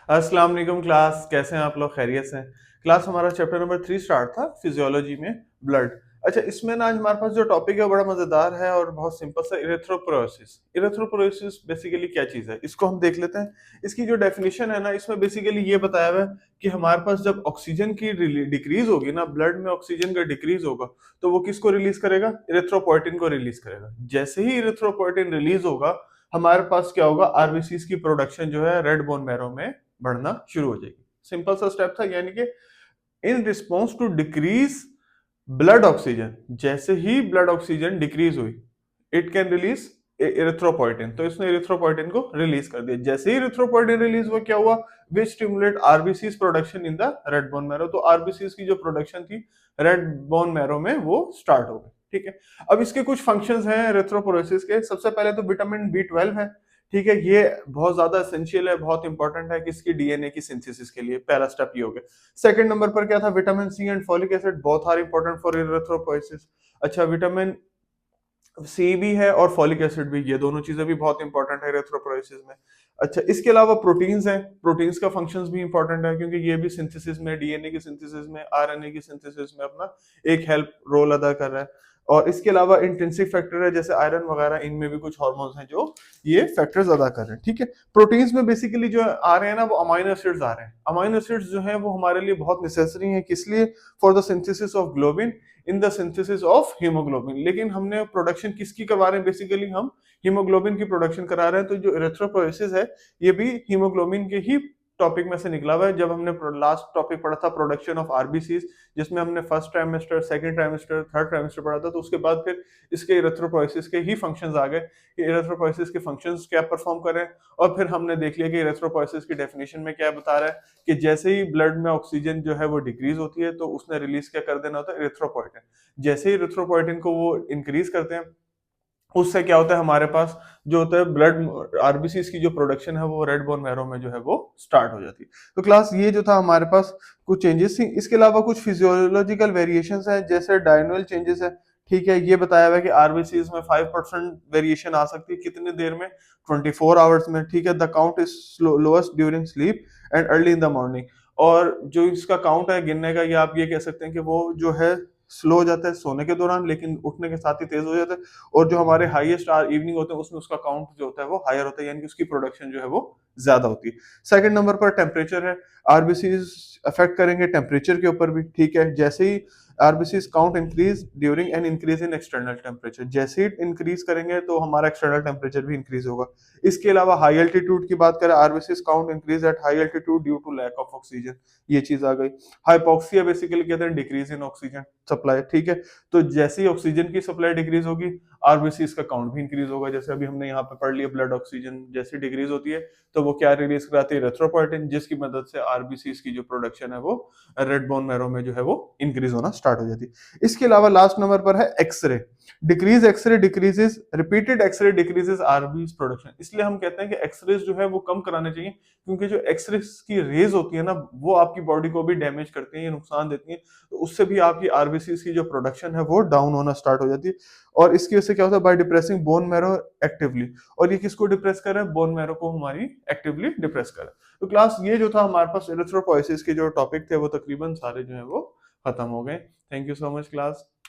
अस्सलाम वालेकुम क्लास, कैसे हैं आप लोग? खैरियत से हैं? क्लास हमारा चैप्टर नंबर 3 स्टार्ट था फिजियोलॉजी में ब्लड। अच्छा, इसमें ना आज हमारे पास जो टॉपिक है वो बड़ा मजेदार है और बहुत सिंपल सा, इरेथ्रोपोरोसिस। इरेथ्रोपोरोसिस बेसिकली क्या चीज है, इसको हम देख लेते हैं। इसकी जो डेफिनेशन है ना, इसमें बेसिकली ये बताया हुआ है कि हमारे पास जब ऑक्सीजन की डिक्रीज होगी ना, ब्लड में ऑक्सीजन का डिक्रीज होगा, तो वो किसको रिलीज करेगा? इरेथ्रोपोइटिन को रिलीज करेगा। जैसे ही इरेथ्रोपोइटिन रिलीज होगा, हमारे पास क्या होगा? आरबीसीज की प्रोडक्शन जो है रेड बोन मैरो में बढ़ना शुरू हो जाएगी। सिंपल सा स्टेप था, यानी कि in response to decrease blood oxygen, जैसे ही ब्लड ऑक्सीजन डिक्रीज हुई, इट कैन रिलीज इरिथ्रोपोइटिन। तो इसने इरिथ्रोपोइटिन को रिलीज कर दिया। जैसे ही इरिथ्रोपोइटिन रिलीज हुआ, क्या हुआ? Which stimulate RBCs production in the red bone marrow. तो आरबीसीज की जो प्रोडक्शन थी रेड बोन मैरो में, वो स्टार्ट हो गई। ठीक है। अब इसके कुछ फंक्शंस हैं इरिथ्रोपोरोसिस के। सबसे पहले तो विटामिन बी 12 है। ठीक है, ये बहुत ज्यादा एसेंशियल है, बहुत इंपॉर्टेंट है किसकी? डीएनए की सिंथेसिस के लिए। पहला स्टेप ये हो गया। सेकंड नंबर पर क्या था? Vitamin C and folic acid, both are important for erythropoiesis. अच्छा, विटामिन सी भी है और फॉलिक एसिड भी, ये दोनों चीजें भी बहुत इंपॉर्टेंट है इरिथ्रोपोइसिस में। अच्छा, इसके अलावा प्रोटीन्स हैं। प्रोटीन्स का फंक्शंस भी इंपॉर्टेंट है, क्योंकि ये भी सिंथेसिस में, डीएनए की सिंथेसिस में, आरएनए की सिंथेसिस में अपना एक हेल्प रोल अदा कर रहा है। और इसके अलावा इंटेंसिव फैक्टर है, जैसे आयरन वगैरह, इनमें भी कुछ हार्मोन्स हैं जो ये फैक्टर्स अदा कर रहे हैं। ठीक है। प्रोटीन्स में बेसिकली जो आ रहे हैं ना, वो अमाइनो एसिड्स आ रहे हैं। अमाइनो एसिड्स जो है वो हमारे लिए बहुत नेसेसरी है। किस लिए? For the synthesis of globin, in the synthesis of haemoglobin. लेकिन हमने प्रोडक्शन किसकी करवा रहे हैं? बेसिकली हम हीमोग्लोबिन की प्रोडक्शन करा रहे हैं। तो जो इरिथ्रोपोइसिस है, ये भी हीमोग्लोबिन के ही टॉपिक में से निकला हुआ है। जब हमने लास्ट टॉपिक पढ़ा था प्रोडक्शन ऑफ आरबीसीज, जिसमें हमने first trimester, second trimester, third trimester पढ़ा था, तो उसके बाद फिर इसके इरिथ्रोपोइसिस के ही फंक्शंस आ गए कि इरिथ्रोपोइसिस के फंक्शंस क्या परफॉर्म करें। और फिर हमने देख लिया कि इरिथ्रोपोइसिस की डेफिनेशन में क्या बता रहा है कि जैसे ही ब्लड में ऑक्सीजन जो है वो डिक्रीज होती है, तो उसने रिलीज क्या कर देना होता है? इरिथ्रोपोइटिन। जैसे ही इरिथ्रोपोइटिन को वो इंक्रीज करते हैं, उससे क्या होता है? हमारे पास जो होता है ब्लड आरबीसीज की जो प्रोडक्शन है वो रेड बोन मैरो में जो है वो स्टार्ट हो जाती है। तो क्लास ये जो था हमारे पास कुछ चेंजेस थी। इसके अलावा कुछ फिजियोलॉजिकल वेरिएशंस हैं, जैसे डायनोल चेंजेस है। ठीक है, ये बताया हुआ है कि आरबीसीज में 5% वेरिएशन आ सकती है। कितनी देर में? 24 आवर्स में। ठीक है। The count is lowest during sleep and early in the morning. और जो इसका काउंट है गिनने का, ये आप ये कह सकते हैं कि वो जो है स्लो हो जाता है सोने के दौरान, लेकिन उठने के साथ ही तेज हो जाता है। और जो हमारे हाईएस्ट आवर इवनिंग होते हैं, उसमें उसका काउंट जो होता है वो हायर होता है, यानी कि उसकी प्रोडक्शन जो है वो ज्यादा होती है। सेकंड नंबर पर टेम्परेचर है। आरबीसीज अफेक्ट करेंगे टेम्परेचर के ऊपर भी। ठीक है। जैसे ही RBCs count increase during an increase in external temperature, जैसे ही इंक्रीज करेंगे तो हमारा एक्सटर्नल टेम्परेचर भी इंक्रीज होगा। इसके अलावा हाई एल्टीट्यूड की बात करें, RBCs count increase at high altitude due to lack of oxygen. ये चीज आ गई। हाइपोक्सिया बेसिकली कहते हैं डिक्रीज इन ऑक्सीजन सप्लाई। ठीक है। तो जैसे ही ऑक्सीजन की सप्लाई डिक्रीज होगी, आरबीसीज का काउंट भी इंक्रीज होगा। जैसे अभी हमने यहाँ पे पढ़ लिया, ब्लड ऑक्सीजन जैसे डिक्रीज होती है, तो वो क्या रिलीज कराती है? इरिथ्रोपोइटिन, जिसकी मदद से आरबीसीज की जो प्रोडक्शन है वो रेड बोन मैरो में जो है वो इंक्रीज होना स्टार्ट हो जाती है। इसके अलावा लास्ट नंबर पर है x-ray. Decrease x-ray decreases, repeated x-ray decreases RBCs production. इसलिए हम कहते हैं कि एक्सरेज जो है वो कम कराने चाहिए, क्योंकि जो एक्सरे की रेज होती है ना, वो आपकी बॉडी को भी डैमेज करती है, नुकसान देती है। तो उससे भी आपकी आरबीसीज की जो प्रोडक्शन है वो डाउन होना स्टार्ट हो जाती है। और इसकी वजह से क्या होता है? By depressing bone marrow actively. और ये किसको डिप्रेस कर रहा है? बोन मैरो को हमारी एक्टिवली डिप्रेस कर रहा है। तो क्लास ये जो था हमारे पास इरिथ्रोपोइसिस के जो टॉपिक थे, वो तकरीबन सारे जो है वो खत्म हो गए। Thank you so much class.